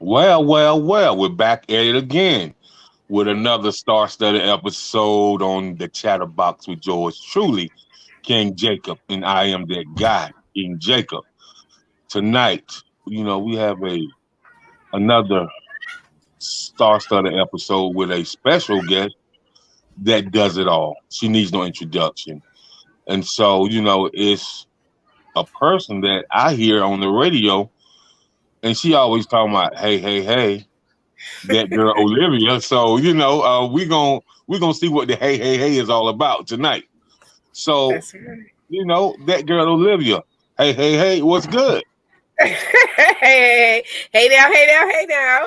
Well, we're back at it again with another star-studded episode on the Chatterbox with yours truly, King Jacob, and I am that guy, King Jacob. Tonight, we have another star-studded episode with a special guest that does it all. She needs no introduction. And so, it's a person that I hear on the radio, and she always talking about, hey, that girl Olivia. So we gonna see what the hey is all about tonight. So That's right. That girl Olivia. Hey, what's good? hey now.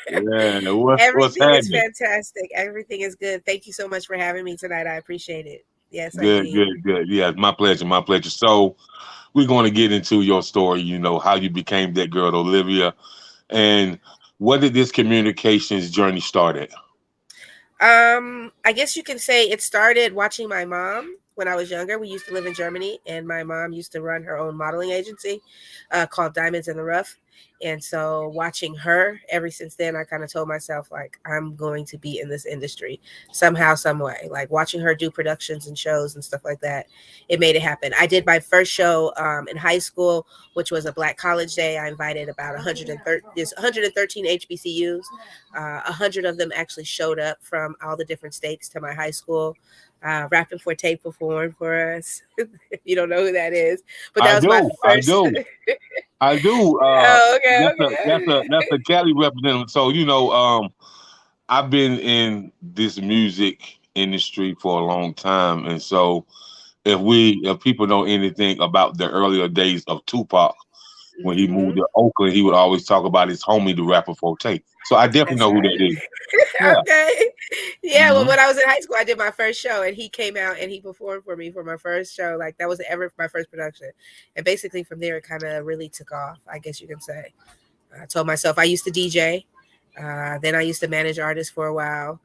Yeah, what's Everything is happening? fantastic. Everything is good. Thank you so much for having me tonight. I appreciate it. Yes, I Good, did. good, good. Yeah, my pleasure. So we're going to get into your story. How you became that girl Olivia, and what did this communications journey start at? I guess you can say it started watching my mom when I was younger. We used to live in Germany, and my mom used to run her own modeling agency called Diamonds in the Rough. And so watching her ever since then, I kind of told myself, like, I'm going to be in this industry somehow, some way. Like watching her do productions and shows and stuff like that, it made it happen. I did my first show in high school, which was a Black College Day. I invited about 113 HBCUs. 100 of them actually showed up from all the different states to my high school. Rapping for Tape performed for us. If you don't know who that is, but that I was my do, I first. do, I do. Oh, okay, That's a Cali representative. So I've been in this music industry for a long time, and so if people know anything about the earlier days of Tupac, when he moved to Oakland, he would always talk about his homie, the rapper for Tape. So I definitely That's know who right. that is. Yeah. Okay. Yeah. Well, hmm when I was in high school, I did my first show, and he came out and he performed for me for my first show. Like that was ever my first production, and basically from there it kind of really took off. I guess you can say. I told myself I used to DJ, then I used to manage artists for a while,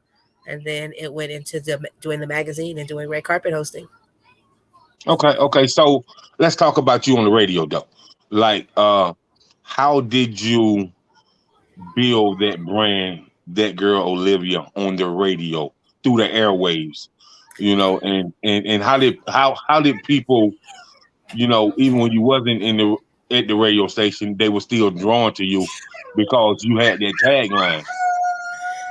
and then it went into doing the magazine and doing red carpet hosting. Okay. So let's talk about you on the radio, though. Like, how did you build that brand, that girl Olivia, on the radio through the airwaves? And how did people, even when you wasn't at the radio station, they were still drawn to you because you had that tagline,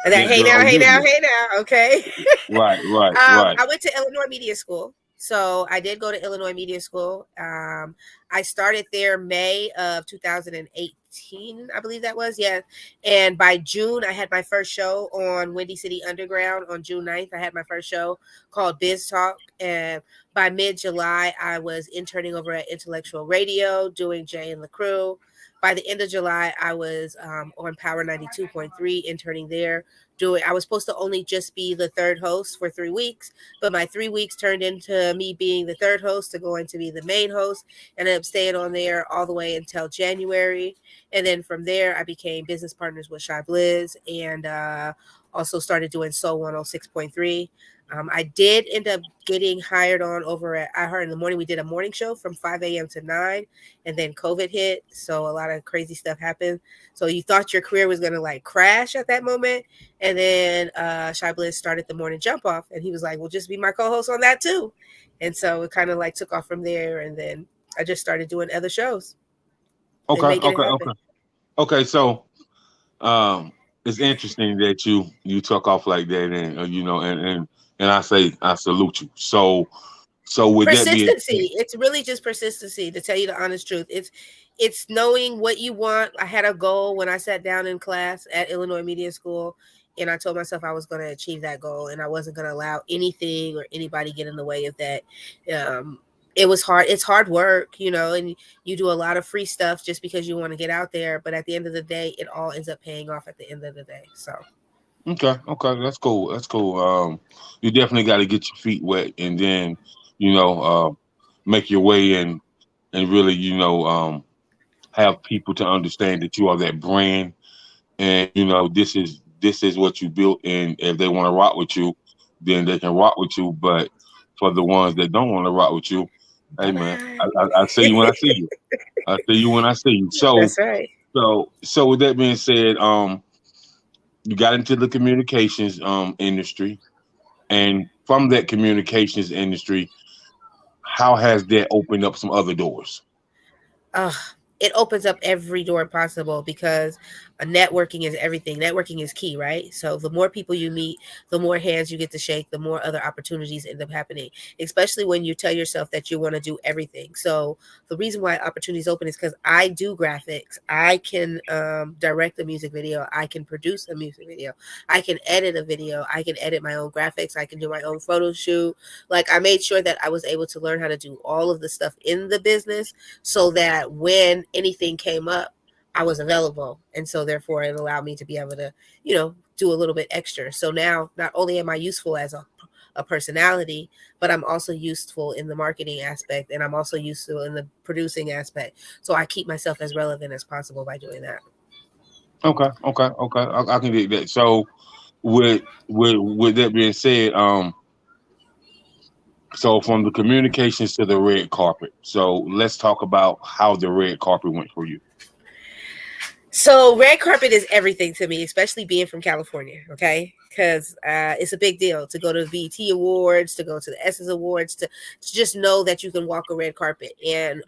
And that that girl Olivia. hey now, okay. Right. I went to Illinois Media School. So I did go to Illinois Media School. I started there May of 2018, I believe that was. Yeah. And by June, I had my first show on Windy City Underground. On June 9th, I had my first show called BizTalk. And by mid-July, I was interning over at Intellectual Radio, doing Jay and the Crew. By the end of July, I was on Power 92.3, interning there. I was supposed to only just be the third host for 3 weeks, but my 3 weeks turned into me being the third host to going to be the main host, and I'm staying on there all the way until January. And then from there, I became business partners with Shy Blizz, and also started doing Soul 106.3. I did end up getting hired on over at iHeart in the Morning. We did a morning show from 5 a.m. to 9, and then COVID hit, so a lot of crazy stuff happened. So you thought your career was going to like crash at that moment, and then Shy Blizz started the morning jump off, and he was like, well, just be my co-host on that too. And so it kind of like took off from there, and then I just started doing other shows and Okay. making it happen. Okay. So, it's interesting that you took off like that, and and I salute you. So with that being Persistency. It's really just persistency, to tell you the honest truth. It's knowing what you want. I had a goal when I sat down in class at Illinois Media School, and I told myself I was going to achieve that goal, and I wasn't going to allow anything or anybody get in the way of that. It was hard. It's hard work, and you do a lot of free stuff just because you want to get out there, but at the end of the day, it all ends up paying off at the end of the day. So okay, that's cool. That's cool. You definitely got to get your feet wet, and then make your way and really have people to understand that you are that brand, and this is what you built, and if they want to rock with you, then they can rock with you. But for the ones that don't want to rock with you, hey man, bye-bye. I see you when I see you. I see you when I see you. So That's right. So with that being said, you got into the communications industry, and from that communications industry, how has that opened up some other doors? uh, it opens up every door possible because networking is everything. Networking is key, right? So the more people you meet, the more hands you get to shake, the more other opportunities end up happening, especially when you tell yourself that you want to do everything. So the reason why opportunities open is because I do graphics. I can direct a music video. I can produce a music video. I can edit a video. I can edit my own graphics. I can do my own photo shoot. Like I made sure that I was able to learn how to do all of the stuff in the business so that when anything came up, I was available. And so therefore it allowed me to be able to, do a little bit extra. So now not only am I useful as a personality, but I'm also useful in the marketing aspect and I'm also useful in the producing aspect. So I keep myself as relevant as possible by doing that. Okay. I can dig that. So with that being said, so from the communications to the red carpet. So let's talk about how the red carpet went for you. So red carpet is everything to me, especially being from California. Okay, because it's a big deal to go to the BET Awards, to go to the Essence Awards, to just know that you can walk a red carpet. And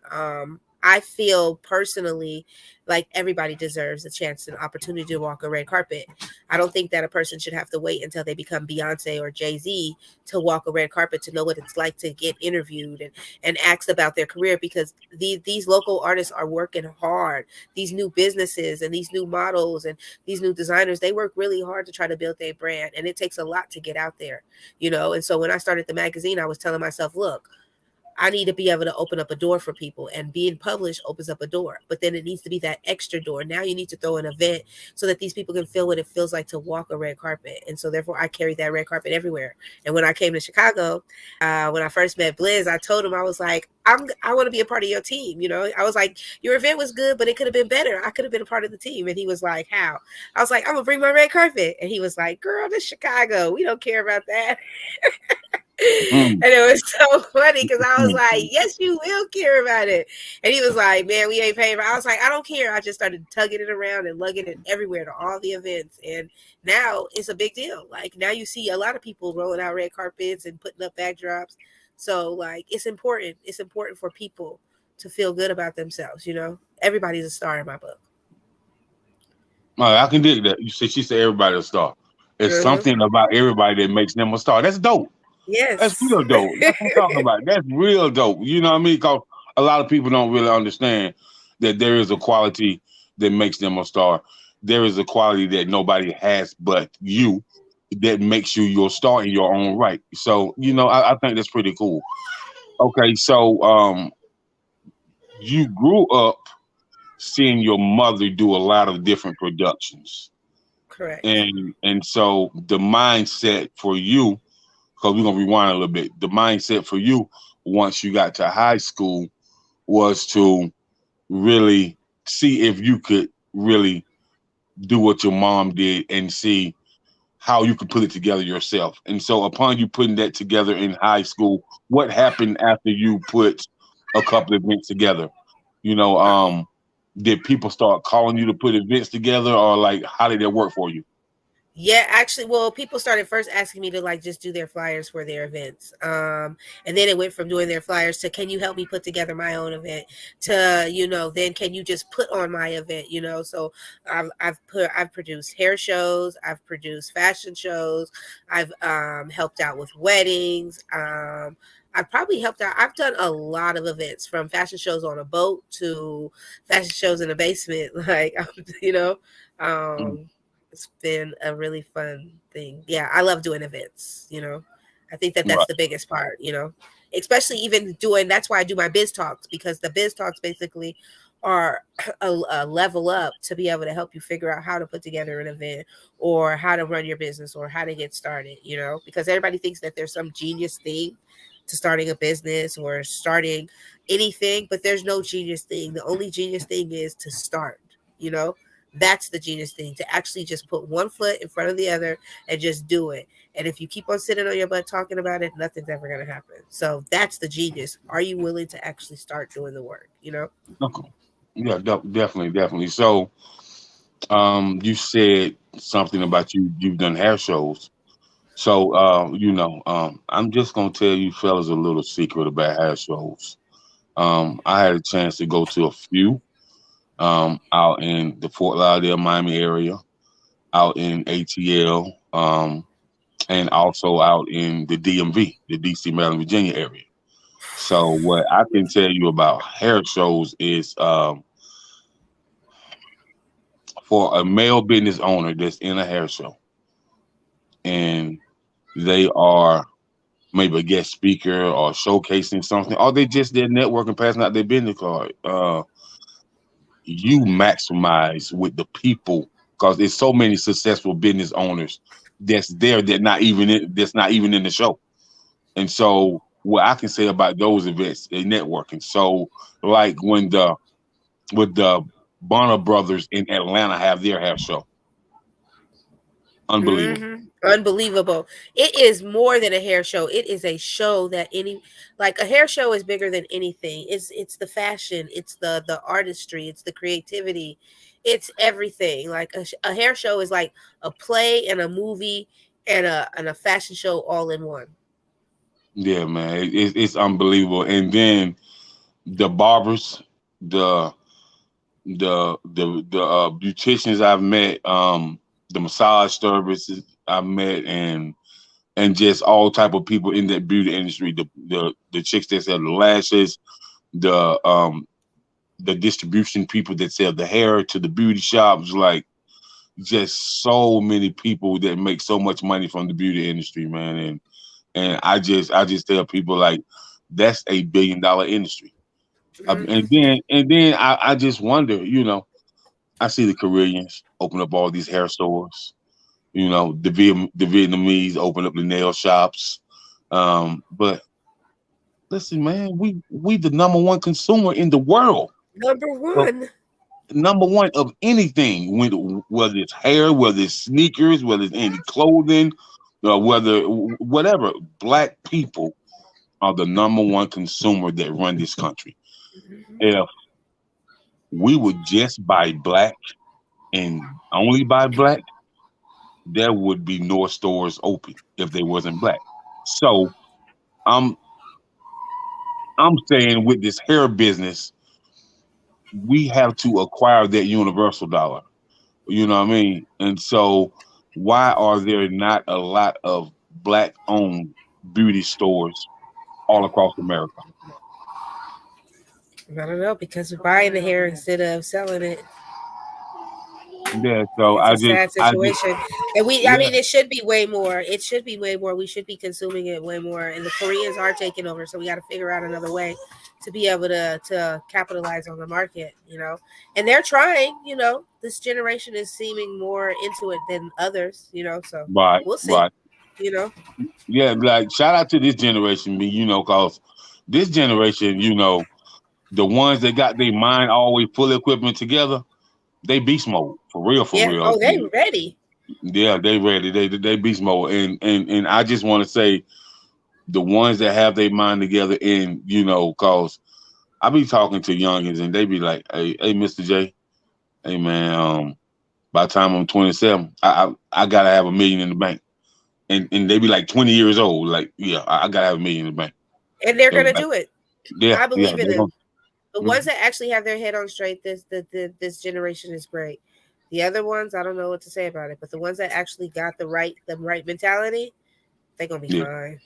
I feel personally like everybody deserves a chance and opportunity to walk a red carpet. I don't think that a person should have to wait until they become Beyonce or Jay-Z to walk a red carpet to know what it's like to get interviewed and asked about their career, because these local artists are working hard. These new businesses and these new models and these new designers, they work really hard to try to build their brand, and it takes a lot to get out there, and so when I started the magazine, I was telling myself, look, I need to be able to open up a door for people, and being published opens up a door, but then it needs to be that extra door. Now you need to throw an event so that these people can feel what it feels like to walk a red carpet. And so therefore I carried that red carpet everywhere. And when I came to Chicago, when I first met Blizz, I told him, I was like, I want to be a part of your team. I was like, your event was good, but it could have been better. I could have been a part of the team. And he was like, how? I was like, I'm gonna bring my red carpet. And he was like, girl, this Chicago, we don't care about that. Mm. And it was so funny because I was like, yes, you will care about it. And he was like, man, we ain't paying for it. I was like, I don't care. I just started tugging it around and lugging it everywhere to all the events. And now it's a big deal. Like now you see a lot of people rolling out red carpets and putting up backdrops. So like it's important. It's important for people to feel good about themselves. Everybody's a star in my book. All right, I can dig that. She said everybody's a star. It's Mm-hmm. something about everybody that makes them a star. That's dope. That's Yes. real dope. That's what I'm talking about. That's real dope. You know what I mean? Because a lot of people don't really understand that there is a quality that makes them a star. There is a quality that nobody has but you that makes you your star in your own right. So, I think that's pretty cool. Okay, so you grew up seeing your mother do a lot of different productions. Correct. And so the mindset for you, because we're gonna rewind a little bit. The mindset for you once you got to high school was to really see if you could really do what your mom did and see how you could put it together yourself. And so upon you putting that together in high school, what happened after you put a couple of events together? You know, did people start calling you to put events together, or like how did that work for you? Yeah, actually, well, people started first asking me to like just do their flyers for their events. And then it went from doing their flyers to, can you help me put together my own event, to, then can you just put on my event. So I've produced hair shows, I've produced fashion shows, I've helped out with weddings. I've probably helped out. I've done a lot of events, from fashion shows on a boat to fashion shows in a basement. Like, you know, Mm, it's been a really fun thing. Yeah, I love doing events. I think that that's right. the biggest part. Especially even doing, that's why I do my biz talks, because the biz talks basically are a level up to be able to help you figure out how to put together an event, or how to run your business, or how to get started, because everybody thinks that there's some genius thing to starting a business or starting anything, but there's no genius thing. The only genius thing is to start. That's the genius thing, to actually just put one foot in front of the other and just do it. And if you keep on sitting on your butt talking about it, nothing's ever going to happen. So that's the genius. Are you willing to actually start doing the work? Okay. Yeah, definitely. So, you said something about you've done hair shows. So, I'm just gonna tell you fellas a little secret about hair shows. I had a chance to go to a few out in the Fort Lauderdale, Miami area, out in ATL, and also out in the DMV, the DC, Maryland, Virginia area. So, what I can tell you about hair shows is, for a male business owner that's in a hair show and they are maybe a guest speaker or showcasing something, or they just their networking, passing out their business card. You maximize with the people because there's so many successful business owners that's there that's not even in the show. And so what I can say about those events, they networking. So like when the with the Bonner brothers in Atlanta have their hair show, unbelievable. Unbelievable. It is more than a hair show. It is a show that any like a hair show is bigger than anything. It's the fashion, it's the artistry, it's the creativity, it's everything. Like a hair show is like a play and a movie and a fashion show all in one. Yeah, man, it's unbelievable. And then the barbers, the the beauticians I've met, the massage services I've met, and just all type of people in that beauty industry. The chicks that sell the lashes, the um the distribution people that sell the hair to the beauty shops, like just so many people that make so much money from the beauty industry, man. And I just tell people like that's $1 billion industry. And Mhm. then I just wonder, I see the Koreans open up all these hair stores. The Vietnamese open up the nail shops. But listen, man, we the number one consumer in the world. Number So one. number one of anything, whether it's hair, whether it's sneakers, whether it's any clothing, whether whatever. Black people are the number one consumer that run this country. Mhm. If we would just buy black and only buy black, there would be no stores open if they wasn't black. So I'm I'm saying with this hair business, we have to acquire that universal dollar. You know what I mean? And so why are there not a lot of black owned beauty stores all across America? I don't know because we're buying the hair instead of selling it. Yeah, so It's a sad I just situation. And I yeah, mean, it should be way more. It should be way more. We should be consuming it way more. And the Koreans are taking over. So we got to figure out another way to be able to capitalize on the market, And they're trying, This generation is seeming more into it than others, So right, we'll see, right. you know. Yeah, like shout out to this generation, me, cause this generation, the ones that got their mind always fully equipment together, they beast mode for real, for Yeah. real. Oh, they ready. Yeah, they ready. They beast mode, and I just want to say the ones that have their mind together, and cause I be talking to youngins and they be like, hey, Mr. J, hey man, by the time I'm 27, I gotta have 1 million in the bank, and they be like 20 years old, like yeah, I gotta have 1 million in the bank. And they're So, going to like, do it. yeah, I yeah, believe in they're them. gonna, The ones mhm. that actually have their head on straight, this generation is great. The other ones, I don't know what to say about it, but the ones that actually got the right mentality, they're gonna be Yeah, fine.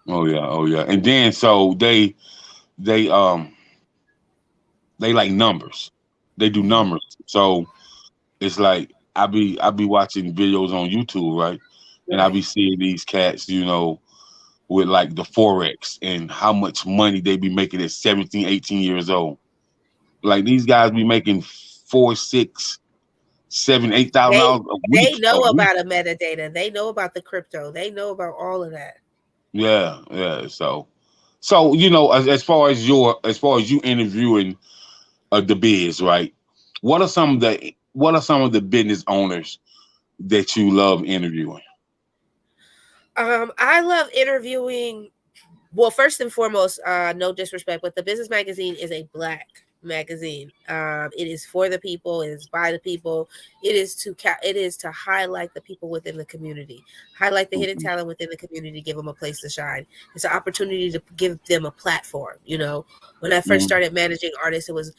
oh yeah, and then so they they like numbers, they do Hmm. numbers, so it's like I be watching videos on YouTube, right? And I Right. be seeing these cats, with like the forex and how much money they be making at 17, 18 years old. Like these guys be making four, six, seven, They $8,000 a they week, a know week. about a metadata. They know about the crypto. They know about all of that. Yeah, yeah. So as far as you interviewing the biz, right? What are some of the business owners that you love interviewing? I love interviewing. Well, first and foremost, no disrespect, but the business magazine is a black magazine. It is for the people. It is by the people. It is to highlight the people within the community, highlight the hidden Mhm. talent within the community, give them a place to shine. It's an opportunity to give them a platform. When I first Mhm. started managing artists, it was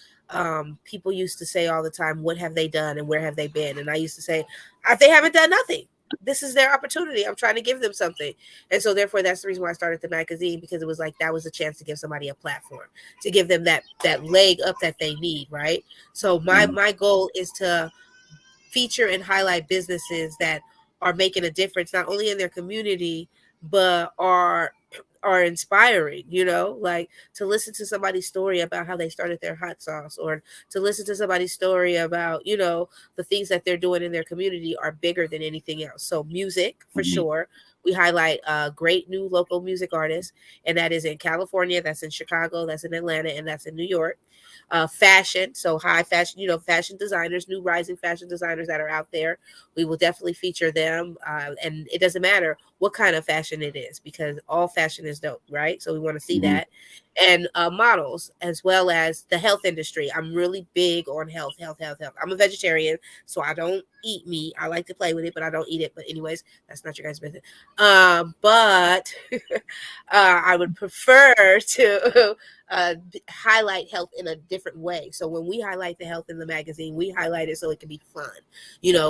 people used to say all the time, "What have they done and where have they been?" And I used to say, "They haven't done nothing. This is their opportunity. I'm trying to give them something." And so therefore that's the reason why I started the magazine, because it was like that was a chance to give somebody a platform, to give them that leg up that they need, right? So my Mhm. my goal is to feature and highlight businesses that are making a difference not only in their community but are inspiring, like to listen to somebody's story about how they started their hot sauce, or to listen to somebody's story about, the things that they're doing in their community are bigger than anything else. So music, for Mhm. sure. We highlight great new local music artists, and that is in California, that's in Chicago, that's in Atlanta, and that's in New York. Fashion, so high fashion, fashion designers, new rising fashion designers that are out there. We will definitely feature them. And it doesn't matter what kind of fashion it is, because all fashion is dope, right? So we want to see Mhm. that. And models, as well as the health industry. I'm really big on health, health, health, health. I'm a vegetarian, so I don't eat meat. I like to play with it, but I don't eat it. But anyways, that's not your guys' business. But I would prefer to highlight health in a different way. So when we highlight the health in the magazine, we highlight it so it can be fun.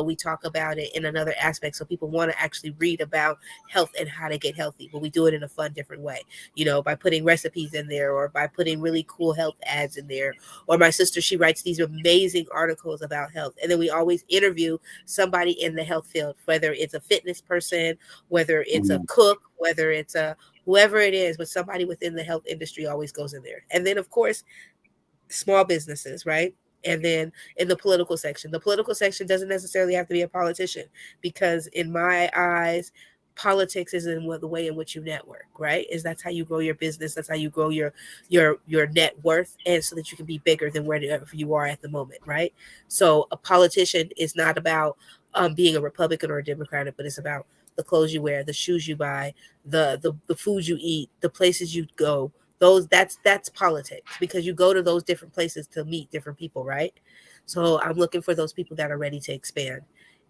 We talk about it in another aspect so people want to actually read about health and how to get healthy, but we do it in a fun, different way, by putting recipes in there, or by putting really cool health ads in there. Or my sister, she writes these amazing articles about health. And then we always interview somebody in the health field, whether it's a fitness person, whether it's a Mhm. cook, whether it's a whoever it is, but somebody within the health industry always goes in there. And then, of course, small businesses, right? And then in the political section doesn't necessarily have to be a politician, because in my eyes, politics is in the way in which you network, right? Is that's how you grow your business, that's how you grow your net worth, and so that you can be bigger than wherever you are at the moment, right? So a politician is not about being a Republican or a Democrat, but it's about the clothes you wear, the shoes you buy, the food you eat, the places you go. That's politics, because you go to those different places to meet different people, right? So I'm looking for those people that are ready to expand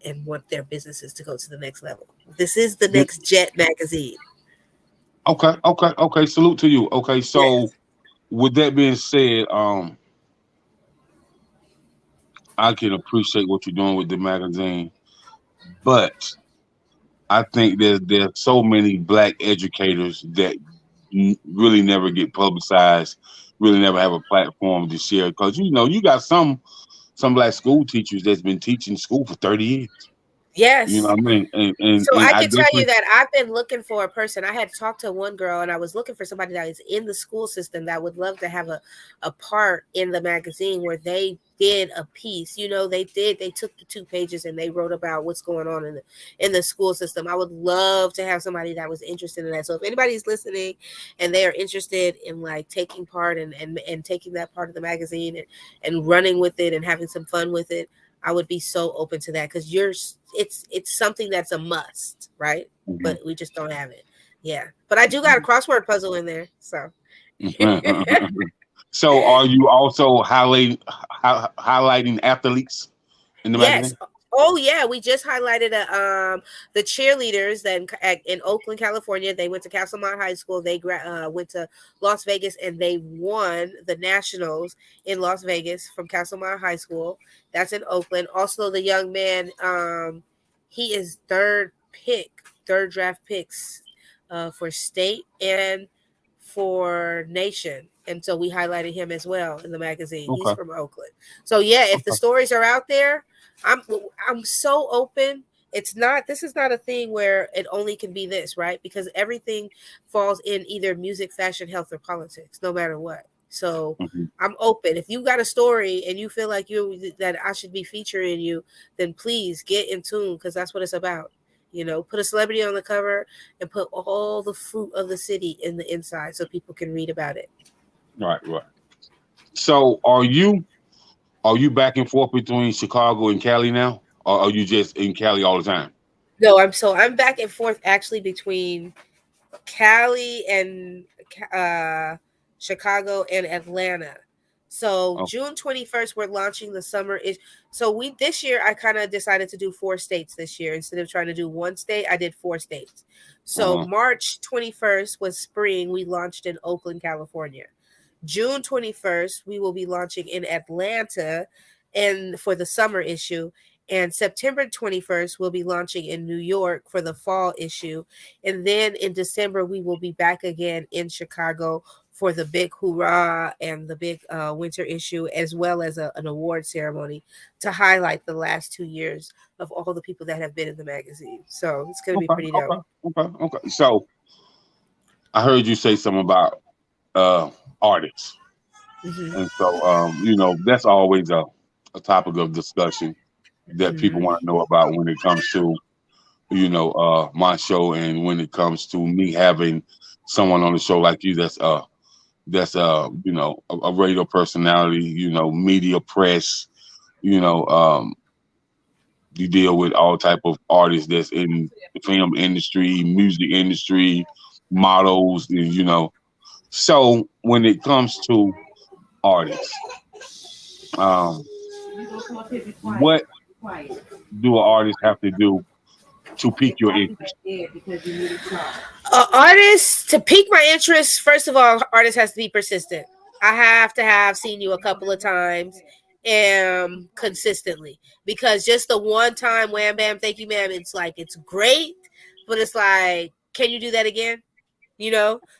and want their businesses to go to the next level. This is the Yeah. Next Jet magazine. Okay, okay, okay. Salute to you. Okay, so Yes. with that being said, I can appreciate what you're doing with the magazine, but I think there's so many black educators that really never get publicized, really never have a platform to share. Because you got some black school teachers that's been teaching school for 30 years. You know Yes. what I mean? And So and I I can tell you definitely. that I've been looking for a person. I had talked to one girl, and I was looking for somebody that is in the school system that would love to have a part in the magazine where they did a piece. They took the 2 pages and they wrote about what's going on in the school system. I would love to have somebody that was interested in that. So if anybody's listening and they are interested in like taking part and taking that part of the magazine and running with it and having some fun with it, I would be so open to that, because it's something that's a must, right? But Mhm. we just don't have it. Yeah. But I do got a crossword puzzle in there. So So, are you also highlighting athletes in the yes. magazine? Oh yeah, we just highlighted the cheerleaders that in Oakland, California. They went to Castlemont High School. They went to Las Vegas and they won the nationals in Las Vegas from Castlemont High School. That's in Oakland. Also, the young man, he is third draft picks for state and for nation. And so we highlighted him as well in the magazine. He's Okay. from Oakland. So yeah, if the Okay. stories are out there, I'm I'm so open. This is not a thing where it only can be this, right? Because everything falls in either music, fashion, health, or politics, no matter what. So Mhm. I'm open. If you got a story and you feel like that I should be featuring you, then please get in tune, because that's what it's about. Put a celebrity on the cover and put all the fruit of the city in the inside so people can read about it. Right. Right. So, are you back and forth between Chicago and Cali now, or are you just in Cali all the time? No, I'm back and forth actually between Cali and uh, Chicago and Atlanta. So Oh, June 21st, we're launching the summer is so we this year I kind of decided to do 4 states this year. Instead of trying to do one state, I did 4 states. So uh-huh. March 21st was spring. We launched in Oakland, California. June 21st, we will be launching in Atlanta and for the summer issue. And September 21st, we'll be launching in New York for the fall issue. And then in December, we will be back again in Chicago for the big hoorah and the big winter issue, as well as an award ceremony to highlight the last 2 years of all the people that have been in the magazine. So it's going to be Okay, pretty dope. okay, okay. So I heard you say something about uh artists. Mm-hmm. And so that's always a topic of discussion that people Mm-hmm. want to know about when it comes to, my show, and when it comes to me having someone on the show like you that's a radio personality, media press, you know, you deal with all type of artists that's in the film industry, music industry, models, and So when it comes to artists, um, what do an artist have to do to pique your interest? Artists to pique my interest. First of all, artist has to be persistent. I have to have seen you a couple of times and consistently, because just the one time wham bam thank you ma'am, it's like it's great, but it's like, can you do that again?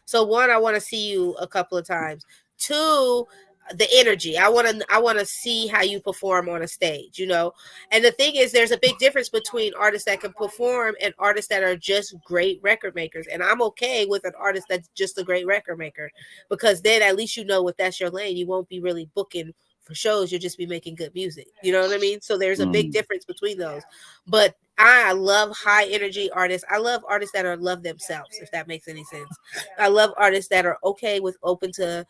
So one, I want to see you a couple of times. Two, the energy. I want to see how you perform on a stage. And the thing is, there's a big difference between artists that can perform and artists that are just great record makers. And I'm okay with an artist that's just a great record maker, because then at least if that's your lane, you won't be really booking for shows. You'll just be making good music. You know what I mean? So there's a big Mm, difference between those. But I love high energy artists. I love artists that are love themselves, if that makes any sense. I love artists that are okay with open to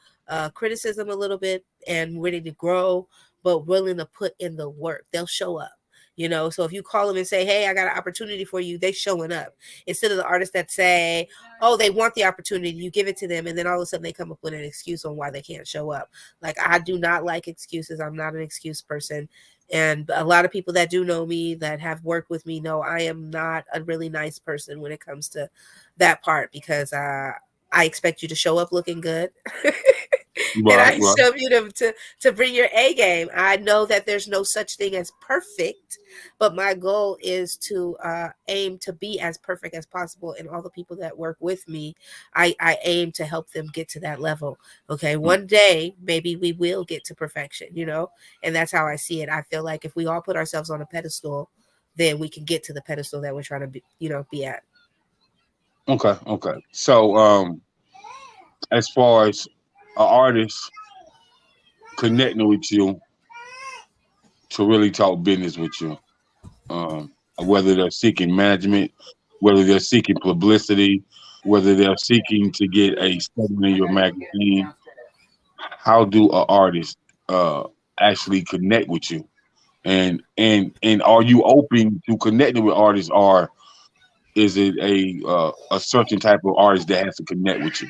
criticism a little bit and ready to grow, but willing to put in the work. They'll show up. So if you call them and say, "Hey, I got an opportunity for you," they showing up. Instead of the artists that say, "Oh, they want the opportunity," you give it to them, and then all of a sudden they come up with an excuse on why they can't show up. Like, I do not like excuses. I'm not an excuse person. And a lot of people that do know me, that have worked with me, know I am not a really nice person when it comes to that part, because I expect you to show up looking good. And I right, right. expect you to bring your A game. I know that there's no such thing as perfect, but my goal is to aim to be as perfect as possible. And all the people that work with me, I aim to help them get to that level. Okay, Mm, one day maybe we will get to perfection. And that's how I see it. I feel like if we all put ourselves on a pedestal, then we can get to the pedestal that we're trying to be at. okay, okay. So, as far as an artist connecting with you to really talk business with you, whether they're seeking management, whether they're seeking publicity, whether they're seeking to get a segment in your magazine, how do an artist uh, actually connect with you? And are you open to connecting with artists, or is it a certain type of artist that has to connect with you?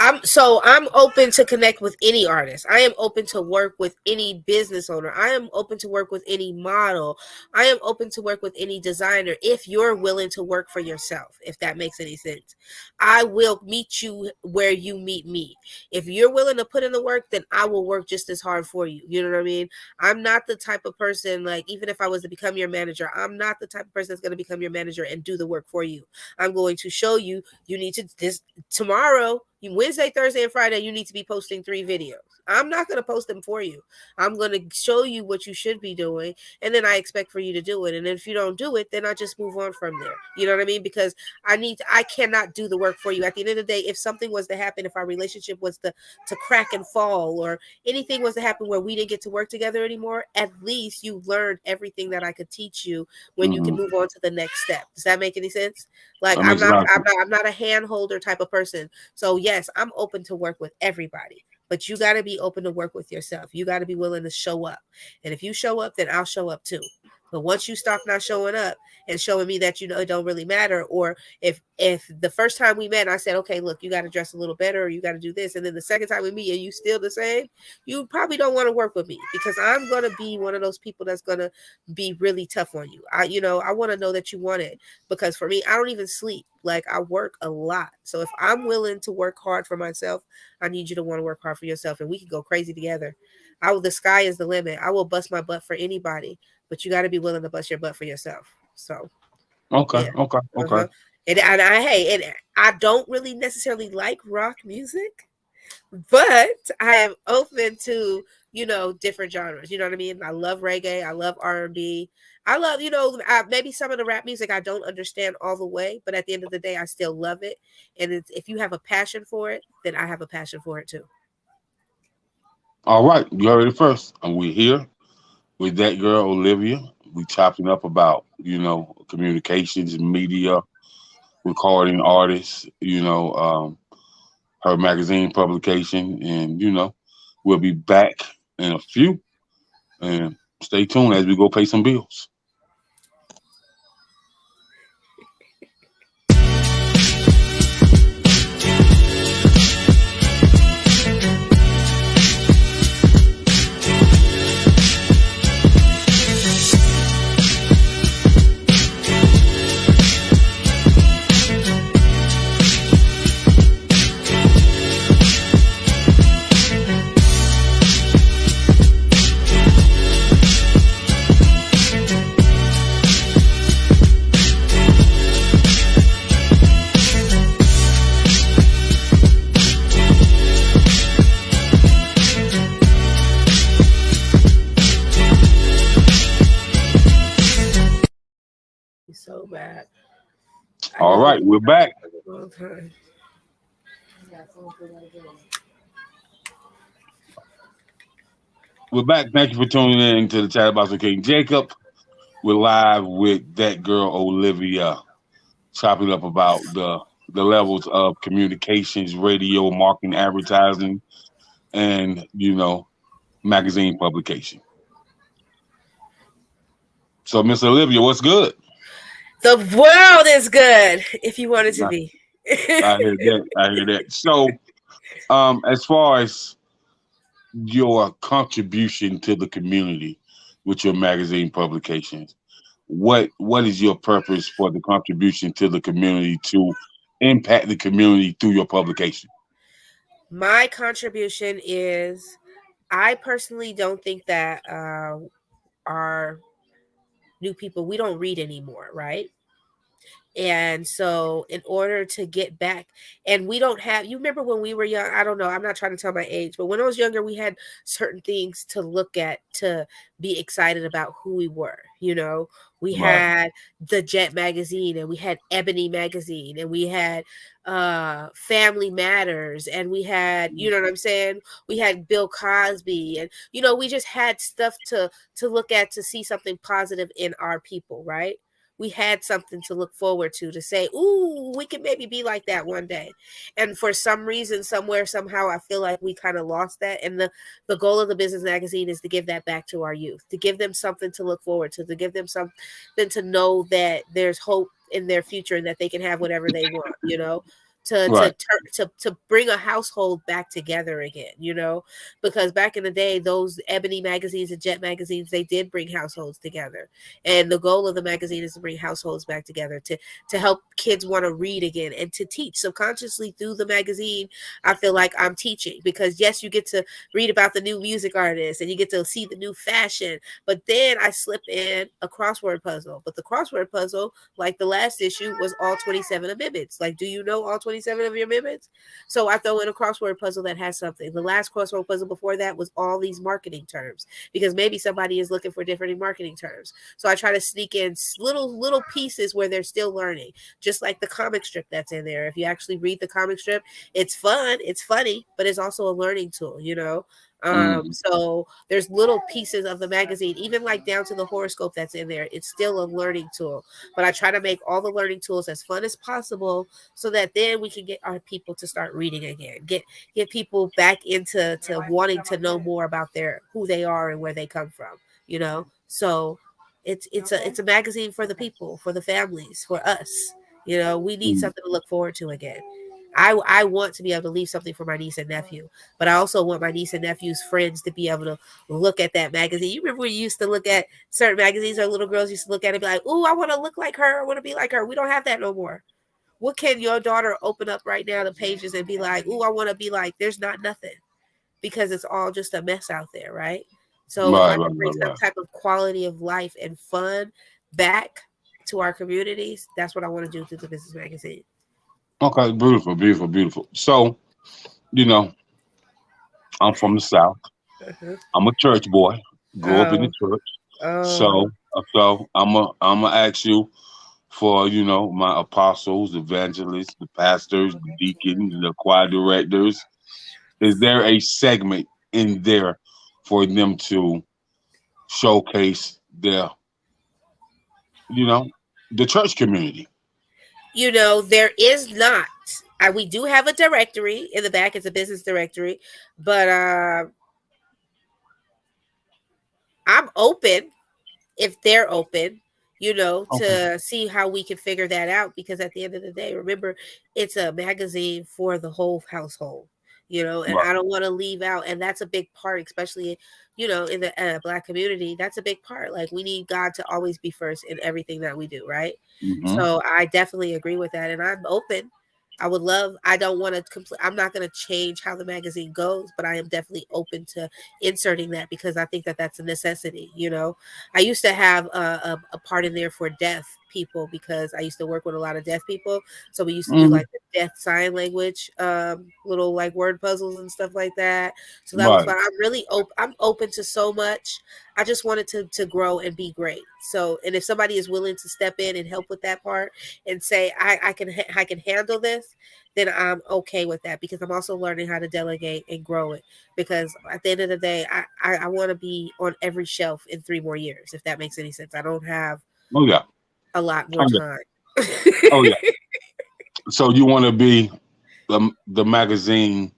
I'm open to connect with any artist. I am open to work with any business owner. I am open to work with any model. I am open to work with any designer, if you're willing to work for yourself, if that makes any sense. I will meet you where you meet me. If you're willing to put in the work, then I will work just as hard for you. You know what I mean? I'm not the type of person, like, even if I was to become your manager, I'm not the type of person that's going to become your manager and do the work for you. I'm going to show you, you need to this tomorrow, Wednesday, Thursday, and Friday, you need to be posting 3 videos. I'm not going to post them for you. I'm going to show you what you should be doing, and then I expect for you to do it. And if you don't do it, then I just move on from there. You know what I mean? Because I cannot do the work for you. At the end of the day, if something was to happen, if our relationship was to crack and fall, or anything was to happen where we didn't get to work together anymore, at least you learned everything that I could teach you when you can Hmm. move on to the next step. Does that make any sense? Like, That I'm makes a not lot of I'm sense. not I'm not a hand holder type of person. So yes, I'm open to work with everybody. But you got to be open to work with yourself. You got to be willing to show up. And if you show up, then I'll show up too. But once you stop not showing up and showing me that it don't really matter, or if the first time we met I said, okay, look, you got to dress a little better, or you got to do this, and then the second time we meet and you still the same, you probably don't want to work with me, because I'm gonna be one of those people that's gonna be really tough on you. I want to know that you want it, because for me, I don't even sleep. Like, I work a lot, so if I'm willing to work hard for myself, I need you to want to work hard for yourself, and we can go crazy together. The sky is the limit. I will bust my butt for anybody, but you got to be willing to bust your butt for yourself. So Okay, yeah, okay, okay. uh-huh. And I don't really necessarily like rock music, but I am open to different genres. You know what I mean? I love reggae. I love R&B. I love maybe some of the rap music I don't understand all the way, but at the end of the day, I still love it. And if you have a passion for it, then I have a passion for it too. All right, you heard it first. And we're here with that girl Olivia. We chopping up about, communications, media, recording artists, her magazine publication, and we'll be back in a few. And stay tuned as we go pay some bills. So bad. I All know right, we're back. a long time. We're back. Thank you for tuning in to the chat box with King Jacob. We're live with that girl Olivia, chopping up about the levels of communications, radio, marketing, advertising, and magazine publication. So, Miss Olivia, what's good? The world is good if you want it to be. I hear that. I hear that. So, as far as your contribution to the community with your magazine publications, what is your purpose for the contribution to the community to impact the community through your publication? My contribution is, I personally don't think that our new people, we don't read anymore, right? And so in order to get back, and we don't have, you remember when we were young, I don't know, I'm not trying to tell my age, but when I was younger, we had certain things to look at to be excited about who we were. We Right. had the Jet magazine, and we had Ebony magazine, and we had Family Matters, and we had, you know what I'm saying, we had Bill Cosby, and we just had stuff to look at, to see something positive in our people, right? We had something to look forward to say, ooh, we could maybe be like that one day. And for some reason, somewhere, somehow, I feel like we kind of lost that. And the goal of the business magazine is to give that back to our youth, to give them something to look forward to give them something to know that there's hope in their future, and that they can have whatever they want, Right. to bring a household back together again, because back in the day, those Ebony magazines and Jet magazines, they did bring households together. And the goal of the magazine is to bring households back together, to help kids want to read again, and to teach subconsciously through the magazine. I feel like I'm teaching, because yes, you get to read about the new music artists, and you get to see the new fashion, but then I slip in a crossword puzzle. But the crossword puzzle, like the last issue, was all 27 amendments. Like, do you know all 27 of your amendments? So I throw in a crossword puzzle that has something. The last crossword puzzle before that was all these marketing terms, because maybe somebody is looking for different marketing terms. So I try to sneak in little pieces where they're still learning, just like the comic strip that's in there. If you actually read the comic strip, it's fun, it's funny, but it's also a learning tool. Mm. So there's little pieces of the magazine, even like down to the horoscope that's in there. It's still a learning tool, but I try to make all the learning tools as fun as possible, so that then we can get our people to start reading again, get people back into to wanting to know more about who they are and where they come from. So It's a magazine for the people, for the families, for us. We need Mm. something to look forward to again. I want to be able to leave something for my niece and nephew, but I also want my niece and nephew's friends to be able to look at that magazine. You remember we used to look at certain magazines, or little girls used to look at it and be like, "Ooh, I want to look like her. I want to be like her." We don't have that no more. What can your daughter open up right now, the pages, and be like, "Ooh, I want to be like"? There's not nothing, because it's all just a mess out there, right? So if Right, I right, can bring right, some right. type of quality of life and fun back to our communities, that's what I want to do through the business magazine. Okay, beautiful, beautiful, beautiful. So, you know, I'm from the South. Uh-huh. I'm a church boy. Grew up in the Oh, church. oh, So I'm gonna ask you for my apostles, evangelists, the pastors, the deacons, the choir directors. Is there a segment in there for them to showcase you know, the church community? there is not. We do have a directory in the back. It's a business directory, but I'm open if they're open, Okay. to see how we can figure that out. Because at the end of the day, remember, it's a magazine for the whole household, and Right. I don't want to leave out. And that's a big part, especially, in the Black community. That's a big part. Like, we need God to always be first in everything that we do, right? Hmm. So I definitely agree with that. And I'm open. I don't want to I'm not going to change how the magazine goes, but I am definitely open to inserting that, because I think that that's a necessity. I used to have a part in there for deaf people, because I used to work with a lot of deaf people. So we used to do Hmm. like the deaf sign language, little like word puzzles and stuff like that. So that was Right. fun. I'm open to so much. I just wanted to grow and be great. So, and if somebody is willing to step in and help with that part and say, I can handle this, then I'm okay with that, because I'm also learning how to delegate and grow it. Because at the end of the day, I want to be on every shelf in 3 more years, if that makes any sense. I don't have Oh yeah. a lot more Oh yeah. time. Oh yeah. So you want to be the magazine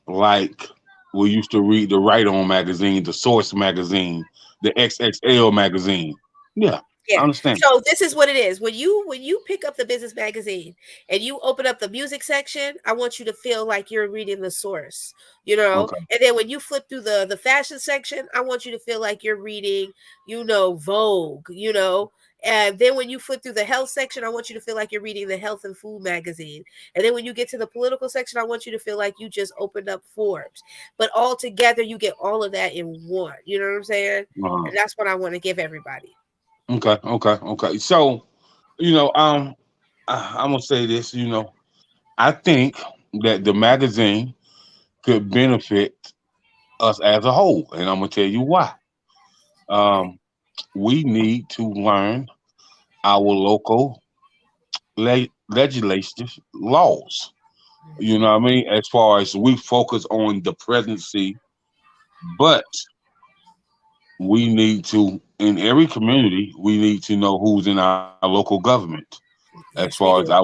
like we used to read the Right On magazine, the Source magazine, the XXL magazine. Yeah, I Yeah. understand. So this is what it is. When you pick up the business magazine and you open up the music section, I want you to feel like you're reading the source. Okay. And then when you flip through the fashion section, I want you to feel like you're reading, Vogue. And then when you flip through the health section, I want you to feel like you're reading the health and food magazine. And then when you get to the political section, I want you to feel like you just opened up Forbes. But all together, you get all of that in one. You know what I'm saying? Uh, And that's what I want to give everybody. okay. Okay. Okay. So you know, um, I'm gonna say this. I think that the magazine could benefit us as a whole, and I'm gonna tell you why. Um, we need to learn our local legislative laws. You know Mhm. what I mean? As far as we focus on the presidency, but we need to, in every community, we need to know who's in our local government. As Yes, far we as do.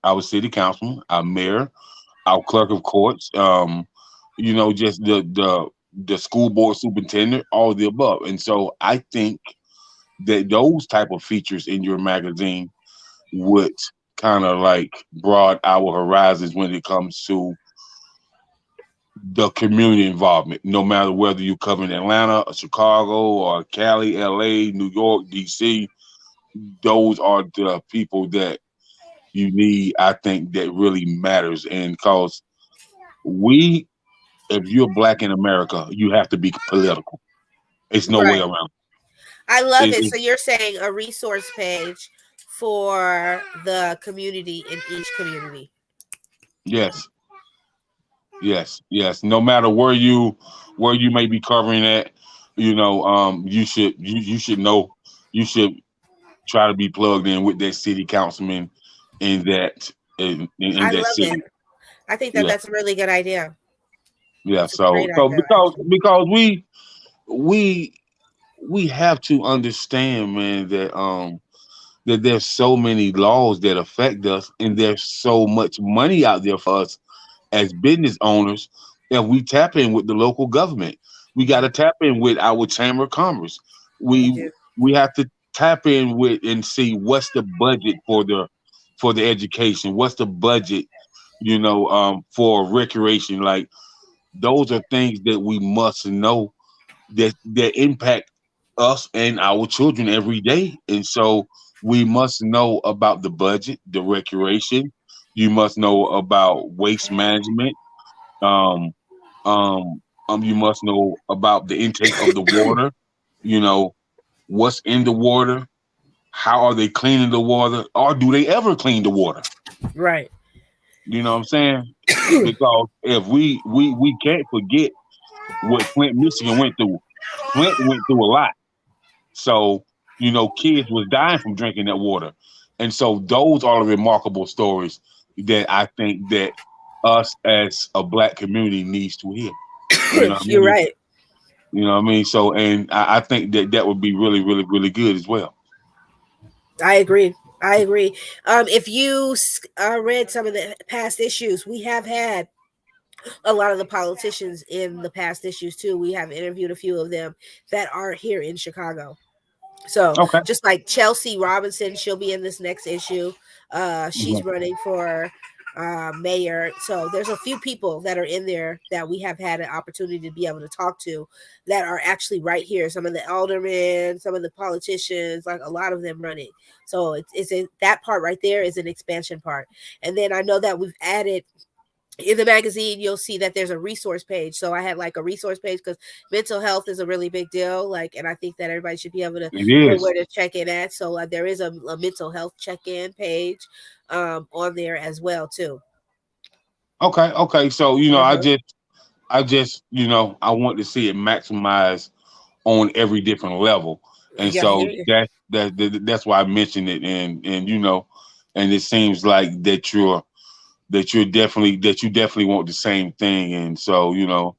our city councilman, our mayor, our clerk of courts, just the school board superintendent, all of the above. And so I think that those type of features in your magazine would kind of like broad our horizons when it comes to the community involvement, no matter whether you cover in Atlanta or Chicago or Cali, LA, New York, DC. Those are the people that you need, I think, that really matters. And because we, if you're black in America, you have to be political. It's no way Right. around I love it. it. So you're saying a resource page for the community in each community. Yes, yes. No matter where you may be covering at, you should know you should try to be plugged in with that city councilman in in I that love it. city. I think that Yeah, that's a really good idea. yeah. It's a great So idea, actually. because we we have to understand, man, that there's so many laws that affect us, and there's so much money out there for us as business owners. If we tap in with the local government, we got to tap in with our chamber of commerce. We We do. we have to tap in with and see what's the budget for the education, what's the budget, for recreation. Like those are things that we must know that impact us and our children every day. And so we must know about the budget, the recreation. You must know about waste management. Um, you must know about the intake of the water. You know what's in the water. How are they cleaning the water, or do they ever clean the water? Right. You know what I'm saying? Because if we can't forget what Flint, Michigan went through. Flint went through a lot. So, kids was dying from drinking that water. And so those are the remarkable stories that I think that us as a black community needs to hear. You know what I You're mean? right. You know what I mean? So, and I think that that would be really, really, really good as well. I agree. I agree. If you read some of the past issues, we have had a lot of the politicians in the past issues too. We have interviewed a few of them that are here in Chicago. So Okay. just like Chelsea Robinson, she'll be in this next issue. She's Mhm. running for mayor. So there's a few people that are in there that we have had an opportunity to be able to talk to that are actually right here. Some of the aldermen, some of the politicians, like a lot of them running. So that part right there is an expansion part. And then I know that we've added in the magazine, you'll see that there's a resource page. So I had like a resource page because mental health is a really big deal. Like, and I think that everybody should be able to It know is. where to check in at. So there is a mental health check-in page on there as well too. Okay. Okay. So, Uh-huh. I want to see it maximize on every different level. And Yeah, I so hear you. that's why I mentioned it. And it seems like that you definitely want the same thing. And so, Want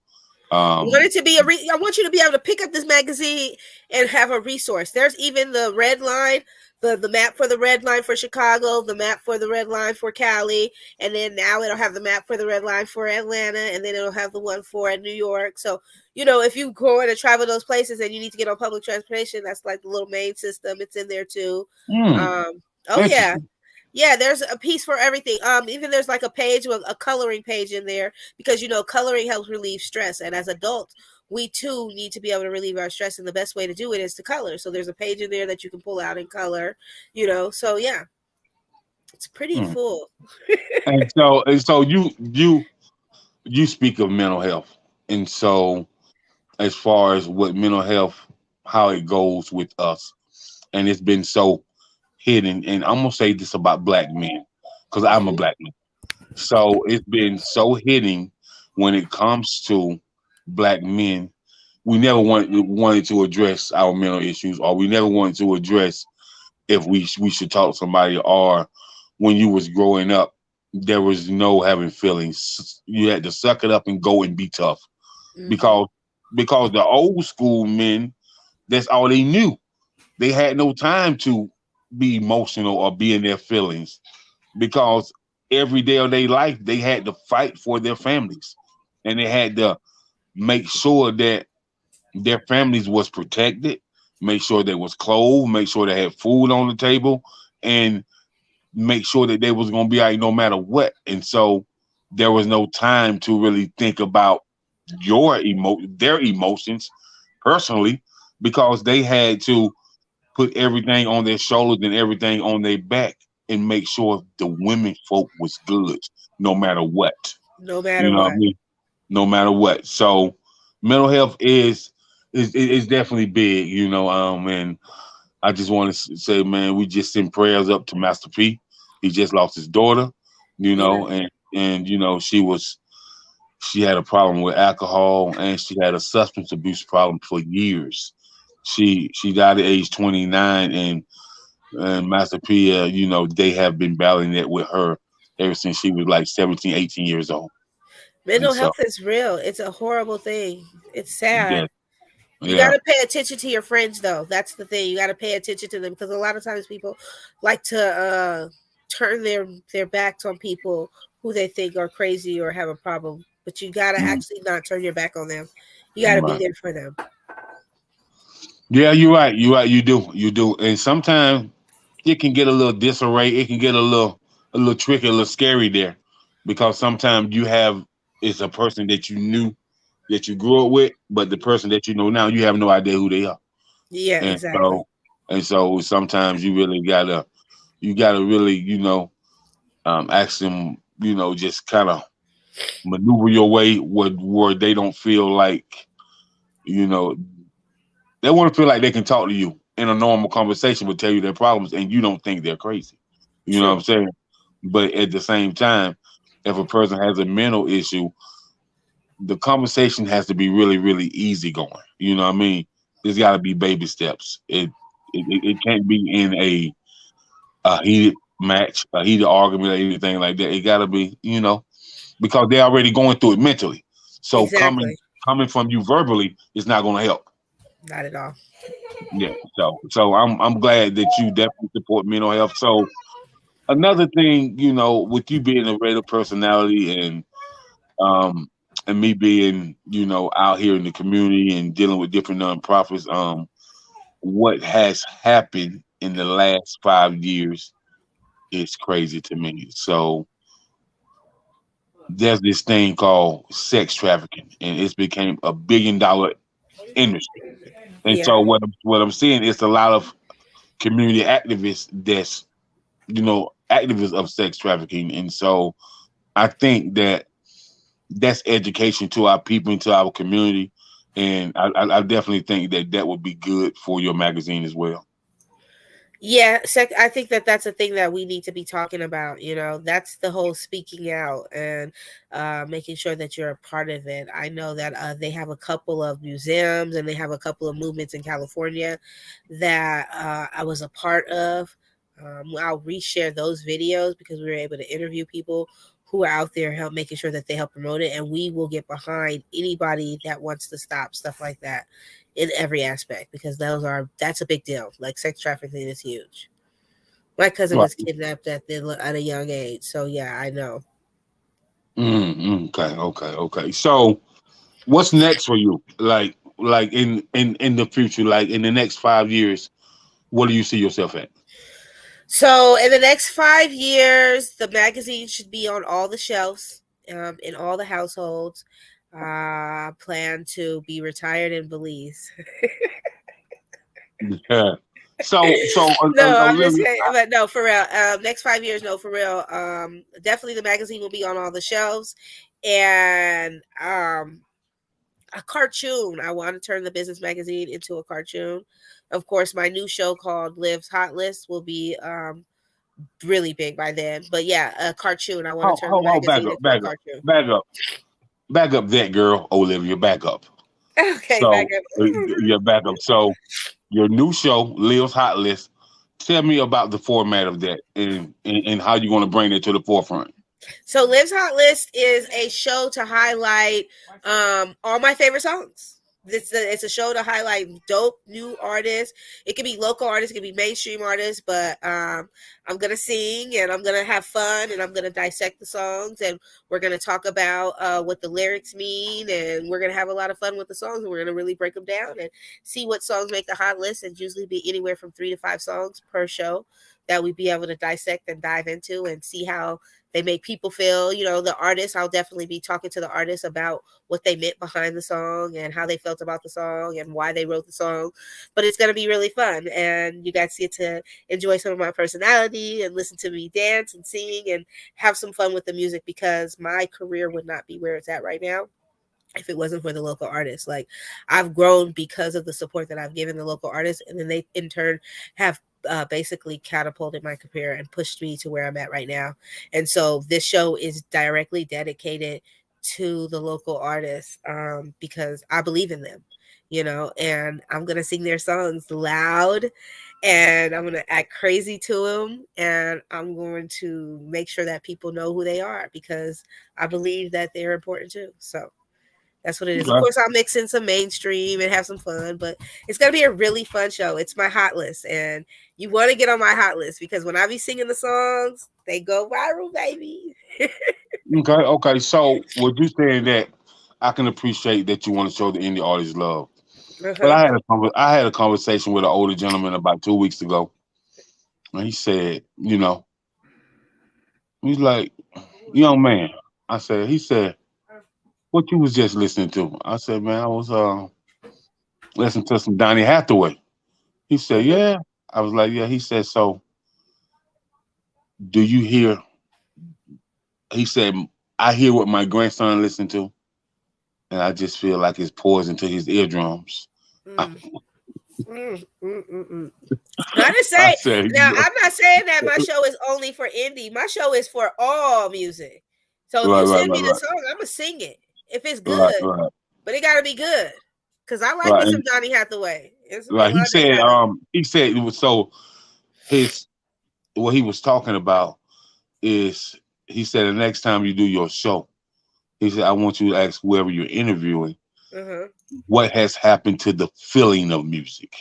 um, it to be I want you to be able to pick up this magazine and have a resource. There's even the red line, the map for the red line for Chicago, the map for the red line for Cali, and then now it'll have the map for the red line for Atlanta, and then it'll have the one for New York. So if you go in and travel those places and you need to get on public transportation, that's like the little main system. It's in there too. hmm, Oh yeah, interesting. yeah, there's a piece for everything. Even there's like a page with a coloring page in there because coloring helps relieve stress, and as adults, we too need to be able to relieve our stress, and the best way to do it is to color. So there's a page in there that you can pull out and color. So yeah, it's pretty Hmm. full. And so you speak of mental health. And so as far as what mental health, how it goes with us, and it's been so hidden. And I'm gonna say this about black men, because I'm a Hmm. black man. So it's been so hidden when it comes to black men. We never wanted to address our mental issues, or we never wanted to address if we should talk to somebody, or when you was growing up, there was no having feelings. You had to suck it up and go and be tough, Hmm. because the old school men, that's all they knew. They had no time to be emotional or be in their feelings, because every day of their life they had to fight for their families, and they had to make sure that their families was protected, make sure they was clothed, make sure they had food on the table, and make sure that they was gonna be all right no matter what. And so there was no time to really think about their emotions personally, because they had to put everything on their shoulders and everything on their back and make sure the women folk was good no matter what. No You matter know what I what. mean? No matter what. So mental health is definitely big, and I just want to say, man, we just send prayers up to Master P. He just lost his daughter, Yeah. and she had a problem with alcohol, and she had a substance abuse problem for years. She died at age 29, and Master P, they have been battling that with her ever since she was like 17, 18 years old. And Mental so, health is real. It's a horrible thing. It's sad. yeah, You yeah. got to pay attention to your friends, though. That's the thing. You got to pay attention to them because a lot of times people like to turn their backs on people who they think are crazy or have a problem. But you got to Mm, actually not turn your back on them. You got to be right. there for them. Yeah, you're right. You're right. You do. And sometimes it can get a little disarray. It can get a little tricky, a little scary there, because sometimes you have it's a person that you knew that you grew up with, but the person that you know now, you have no idea who they are. Yeah, And exactly. so sometimes you gotta really, ask them, just kind of maneuver your way where they don't feel like, you know, they want to feel like they can talk to you in a normal conversation, but tell you their problems, and you don't think they're crazy. You know what I'm True. saying? But at the same time, if a person has a mental issue, the conversation has to be really, really easy going. You know what I mean? There's got to be baby steps. It can't be in a heated match, a heated argument, or anything like that. It got to be, because they're already going through it mentally. So Exactly. coming from you verbally is not going to help. Not at all. Yeah. So I'm glad that you definitely support mental health. So another thing, with you being a radio personality um and me being, out here in the community and dealing with different nonprofits, what has happened in the last 5 years is crazy to me. So there's this thing called sex trafficking, and it's became a $1 billion industry. And Yeah. so what I'm seeing is a lot of community activists that's activists of sex trafficking. And so I think that that's education to our people and to our community. And I definitely think that that would be good for your magazine as well. Yeah, I think that that's a thing that we need to be talking about. That's the whole speaking out and making sure that you're a part of it. I know that they have a couple of museums and they have a couple of movements in California that I was a part of. I'll reshare those videos because we were able to interview people who are out there help making sure that they help promote it, and we will get behind anybody that wants to stop stuff like that in every aspect, because that's a big deal. Like, sex trafficking is huge. My cousin Right. was kidnapped at a young age, so yeah, I know. Okay. So what's next for you? Like in the future, like in the next 5 years, what do you see yourself at? So in the next 5 years, the magazine should be on all the shelves, in all the households. Plan to be retired in Belize. Yeah. So No, I'm just Olivia, kidding. But no, for real. Next 5 years, no, for real. Definitely the magazine will be on all the shelves, and a cartoon. I want to turn the business magazine into a cartoon. Of course, my new show called Live's Hot List will be really big by then. But yeah, a cartoon. I want to turn the hold, back magazine up, into a back up, cartoon. back up, back up. That girl, Olivia, back up. Okay, back So up. yeah, back up. So your new show, Live's Hot List. Tell me about the format of that and how you're going to bring it to the forefront. So Live's Hot List is a show to highlight all my favorite songs. It's a show to highlight dope new artists. It could be local artists, it could be mainstream artists, but I'm gonna sing and I'm gonna have fun and I'm gonna dissect the songs, and we're gonna talk about what the lyrics mean, and we're gonna have a lot of fun with the songs, and we're gonna really break them down and see what songs make the hot list. And usually be anywhere from 3 to 5 songs per show that we be able to dissect and dive into and see how they make people feel. The artists, I'll definitely be talking to the artists about what they meant behind the song and how they felt about the song and why they wrote the song. But it's going to be really fun, and you guys get to enjoy some of my personality and listen to me dance and sing and have some fun with the music, because my career would not be where it's at right now if it wasn't for the local artists. Like, I've grown because of the support that I've given the local artists, and then they in turn have basically catapulted my career and pushed me to where I'm at right now. And so this show is directly dedicated to the local artists, because I believe in them, and I'm gonna sing their songs loud, and I'm gonna act crazy to them, and I'm going to make sure that people know who they are, because I believe that they're important too. So that's what it is. Of Okay. course, I'll mix in some mainstream and have some fun, but it's gonna be a really fun show. It's my hot list, and you want to get on my hot list, because when I be singing the songs, they go viral, baby. Okay. So, would you saying that I can appreciate that you want to show the indie artists love? But Uh-huh. I had a conversation with an older gentleman about 2 weeks ago, and he said, he's like, young man. He said, what you was just listening to? I said, man, I was listening to some Donny Hathaway. He said, Uh-huh. yeah. I was like, yeah. He said, so do you hear? He said, I hear what my grandson listened to, and I just feel like it's poison to his eardrums. I, Mm. Mm, mm, mm, mm. Now, I just I say said, now I'm not saying that my show is only for indie. My show is for all music. So if right, you right, send me right, the right, song, I'm gonna sing it if it's right, good. right, But it gotta be good. Cause I like me right. some And Donny Hathaway. It's a like lot of Hathaway. he said it was so his what he was talking about is he said the next time you do your show, he said I want you to ask whoever you're interviewing Uh-huh. what has happened to the feeling of music,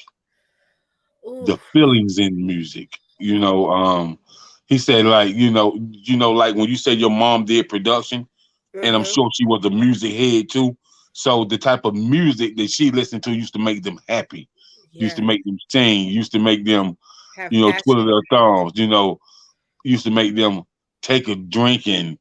Ooh. the feelings in music. He said like like when you said your mom did production, and I'm Uh-huh. sure she was a music head too. So the type of music that she listened to used to make them happy, used to Yeah. make them sing, used to make them, Have passion. twiddle their thumbs, used to make them take a drink and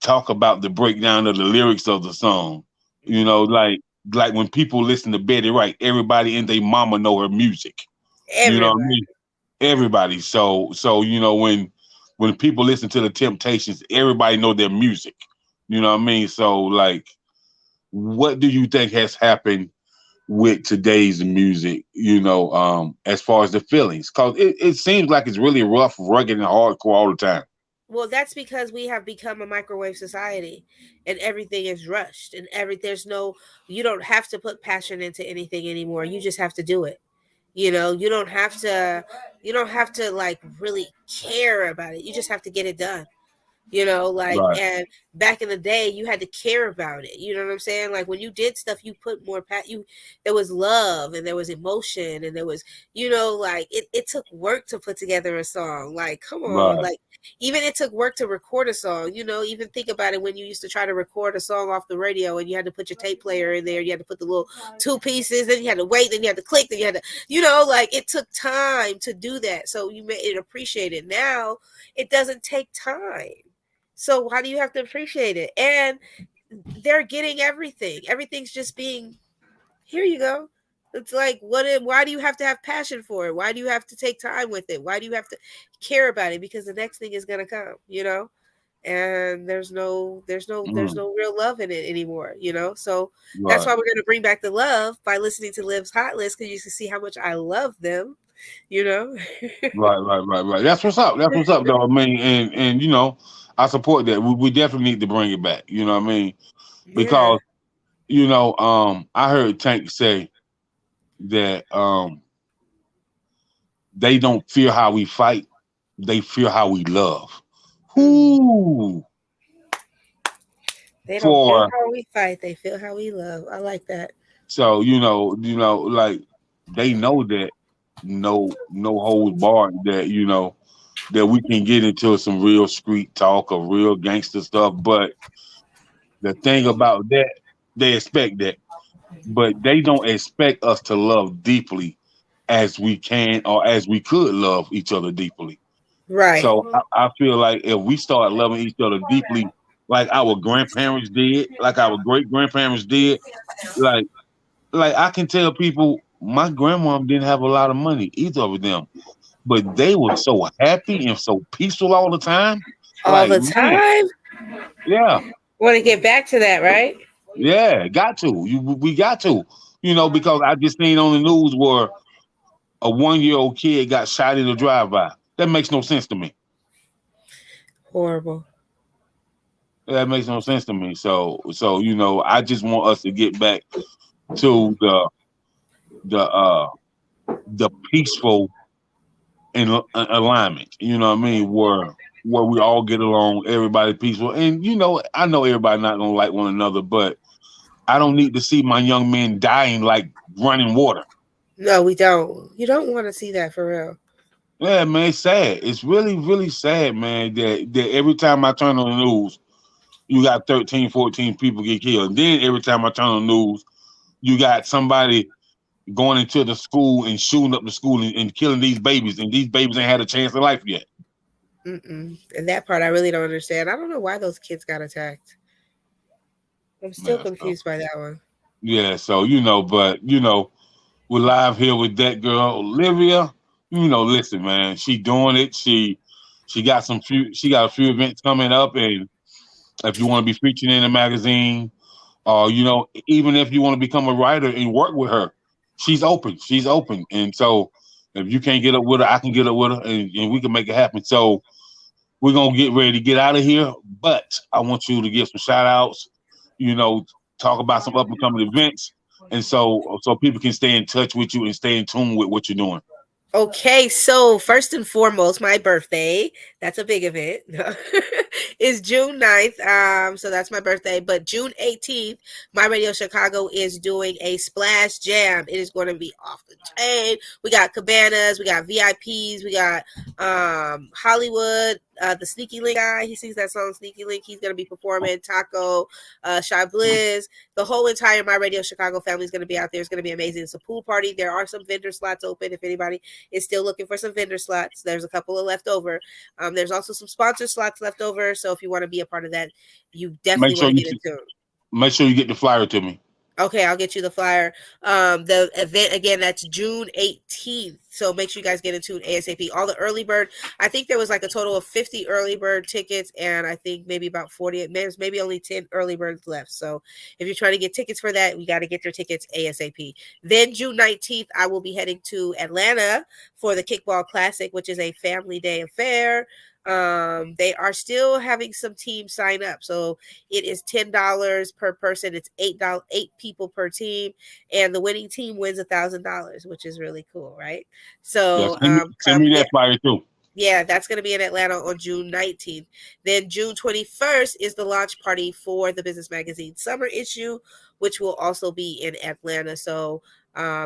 talk about the breakdown of the lyrics of the song. You know, Mm-hmm. like when people listen to Betty Wright, everybody and their mama know her music. You know what I Everybody. mean? Everybody. So when people listen to the Temptations, everybody know their music. You know what I mean? So like, what do you think has happened with today's music? As far as the feelings, because it seems like it's really rough, rugged, and hardcore all the time. Well, that's because we have become a microwave society and everything is rushed and there's no you don't have to put passion into anything anymore. You just have to do it. You don't have to like really care about it. You just have to get it done. Right, And back in the day you had to care about it. You know what I'm saying? Like when you did stuff, you put more there was love and there was emotion and there was, like it took work to put together a song. Like, come on, right, like even it took work to record a song. Even think about it when you used to try to record a song off the radio and you had to put your tape player in there, you had to put the little two pieces, then you had to wait, then you had to click, then you had to, like it took time to do that. So you made it appreciated. Now it doesn't take time. So why do you have to appreciate it? And they're getting everything. Everything's just being, here you go. It's like, why do you have to have passion for it? Why do you have to take time with it? Why do you have to care about it? Because the next thing is going to come. And there's mm, no real love in it anymore. So that's right, why we're going to bring back the love by listening to Liv's Hot List, because you can see how much I love them, you know. right. That's what's up. That's what's up, though. I mean, and I support that. We definitely need to bring it back. You know what I mean? Yeah. Because I heard Tank say that they don't fear how we fight; they fear how we love. Mm. Whoo! They don't feel For how we fight, they feel how we love. I like that. so like they know that no holds barred, that that we can get into some real street talk or real gangster stuff. But the thing about that, they expect that, but they don't expect us to love deeply as we can or as we could love each other deeply. Right. So I feel like if we start loving each other deeply, like our grandparents did, like our great grandparents did, like I can tell people my grandmom didn't have a lot of money, either of them, but they were so happy and so peaceful all the time. All Like, the man, time. yeah, Want to get back to that, right? yeah, got to. We got to, because I just seen on the news where a 1-year old kid got shot in a drive-by. That makes no sense to me. Horrible. That makes no sense to me. So I just want us to get back to the the peaceful alignment. You know what I mean? Where we all get along, everybody peaceful, and I know everybody not gonna like one another, but I don't need to see my young men dying like running water. No, we don't. You don't want to see that for real. Yeah, man, it's sad. It's really, really sad, man, that every time I turn on the news, you got 13, 14 people get killed. And then every time I turn on the news, you got somebody going into the school and shooting up the school and killing these babies, and these babies ain't had a chance in life yet. And that part I really don't understand. I don't know why those kids got attacked. I'm still Yeah, so confused by that one. yeah, so but we're live here with that girl Olivia. Listen, man, she doing it. She got a few events coming up, and if you want to be featured in a magazine, or even if you want to become a writer and work with her, she's open. She's open, and so if you can't get up with her, I can get up with her, and we can make it happen. So we're gonna get ready to get out of here, but I want you to give some shout outs, you know, talk about some up and coming events, and so people can stay in touch with you and stay in tune with what you're doing. Okay, so first and foremost, my birthday, that's a big event, is June 9th. So that's my birthday. But June 18th, My Radio Chicago is doing a splash jam. It is going to be off the chain. We got cabanas, we got VIPs, we got Hollywood, the Sneaky Link guy. He sings that song Sneaky Link. He's going to be performing. Taco, Shy Blizz, the whole entire My Radio Chicago family is going to be out there. It's going to be amazing. It's a pool party. There are some vendor slots open if anybody is still looking for some vendor slots. There's a couple of left over. There's also some sponsor slots left over. So if you want to be a part of that, you definitely Make want sure to you get into it. make sure you get the flyer to me. Okay, I'll get you the flyer. The event again, that's June 18th. So make sure you guys get into it ASAP. All the early bird, I think there was like a total of 50 early bird tickets, and I think maybe about 40, maybe only 10 early birds left. So if you're trying to get tickets for that, we got to get your tickets ASAP. Then June 19th, I will be heading to Atlanta for the Kickball Classic, which is a family day affair. They are still having some teams sign up, so it is $10 per person. It's $8 people per team, and the winning team wins $1,000, which is really cool, right? Yeah, So send come, me yeah, that flyer too. yeah, that's going to be in Atlanta on June 19th. Then June 21st is the launch party for the Business Magazine summer issue, which will also be in Atlanta. So,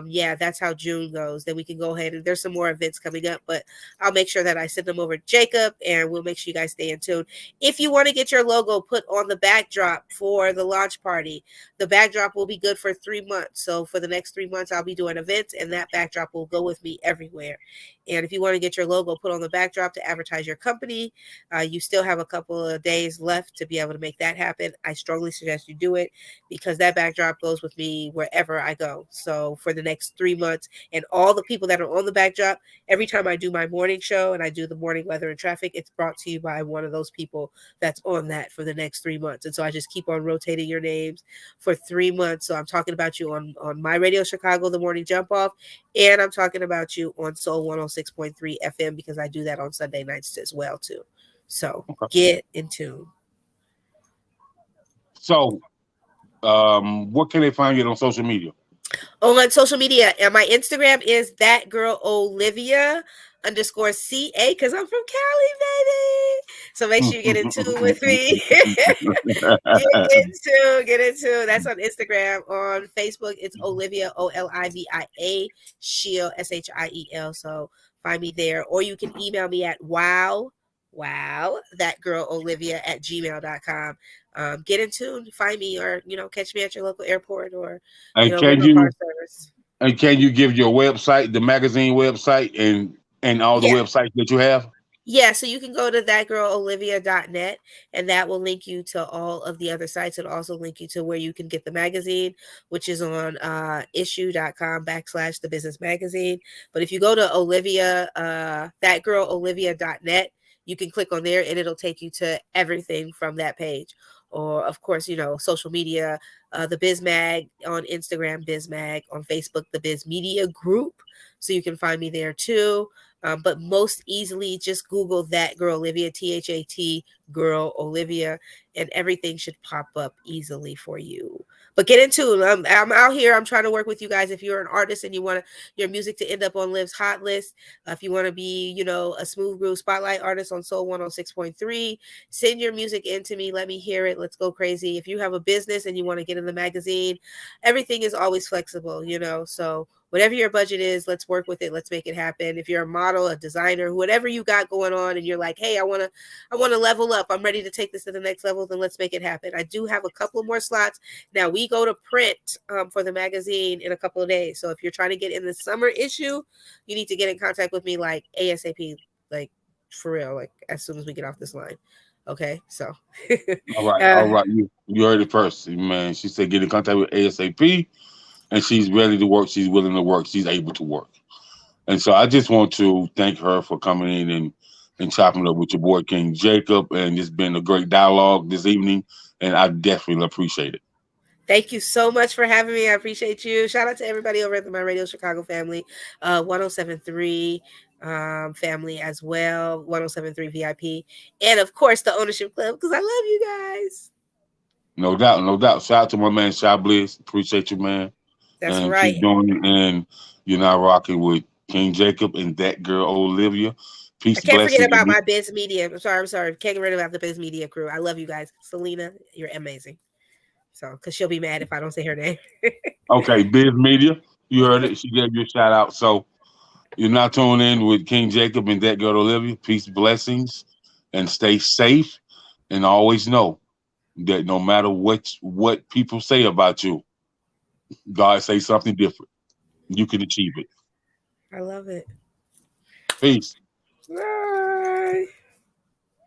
yeah, that's how June goes. Then we can go ahead and there's some more events coming up, but I'll make sure that I send them over to Jacob and we'll make sure you guys stay in tune. If you want to get your logo put on the backdrop for the launch party, the backdrop will be good for 3 months. So for the next 3 months, I'll be doing events and that backdrop will go with me everywhere. And if you want to get your logo put on the backdrop to advertise your company, you still have a couple of days left to be able to make that happen. I strongly suggest you do it because that backdrop goes with me wherever I go. So for the next 3 months, and all the people that are on the backdrop, every time I do my morning show and I do the morning weather and traffic, it's brought to you by one of those people that's on that for the next 3 months. And so I just keep on rotating your names for 3 months. So I'm talking about you on My Radio Chicago, the morning jump off, and I'm talking about you on Soul 106.3 FM because I do that on Sunday nights as well too. So Okay. get in tune. So, what can they find you on social media? On social media, and my Instagram is ThatGirlOlivia _CA because I'm from Cali, baby. So make sure you get in tune with me. Get into. That's on Instagram. On Facebook, it's Olivia Olivia Shiel Shiel. So find me there, or you can email me at thatgirlolivia at gmail.com. Get in tune, find me, or catch me at your local airport, or and can rental car you service. and can you give your website, the magazine website, and all the Yeah. websites that you have? Yeah, so you can go to thatgirlolivia.net and that will link you to all of the other sites. It'll also link you to where you can get the magazine, which is on issue.com / the business magazine. But if you go to Olivia, thatgirlolivia.net, you can click on there and it'll take you to everything from that page. Or, of course, social media, the Biz Mag on Instagram, Biz Mag on Facebook, the Biz Media Group. So you can find me there too. But most easily, just Google That Girl Olivia, THAT Girl Olivia, and everything should pop up easily for you. But get into it. I'm out here. I'm trying to work with you guys. If you're an artist and you want your music to end up on Liv's hot list, if you want to be, a smooth groove spotlight artist on Soul 106.3, send your music in to me. Let me hear it. Let's go crazy. If you have a business and you want to get in the magazine, everything is always flexible, So whatever your budget is, let's work with it. Let's make it happen. If you're a model, a designer, whatever you got going on, and you're like, hey, I wanna level up. I'm ready to take this to the next level. Then let's make it happen. I do have a couple of more slots. Now we go to print for the magazine in a couple of days. So if you're trying to get in the summer issue, you need to get in contact with me like ASAP, like for real, like as soon as we get off this line. Okay, so All right. You heard it first, man. She said get in contact with ASAP, and she's ready to work. She's willing to work. She's able to work. And so I just want to thank her for coming in and chopping up with your boy King Jacob, and it's been a great dialogue this evening, and I definitely appreciate it. Thank you so much for having me. I appreciate you. Shout out to everybody over at the My Radio Chicago family, 1073 family as well, 1073 VIP, and of course the Ownership Club because I love you guys. No doubt, no doubt. Shout out to my man Shy Bliss. Appreciate you, man. That's And keep right. doing it. And you're not rocking with King Jacob and that girl Olivia. I Peace, can't forget blessings. about my Biz Media. I'm sorry. Can't get rid about the Biz Media crew. I love you guys. Selena, you're amazing. So, because she'll be mad if I don't say her name. Okay, Biz Media. You heard it. She gave you a shout out. So you're not tuning in with King Jacob and that girl Olivia. Peace, blessings, and stay safe. And always know that no matter what people say about you, God say something different. You can achieve it. I love it. Peace. Bye.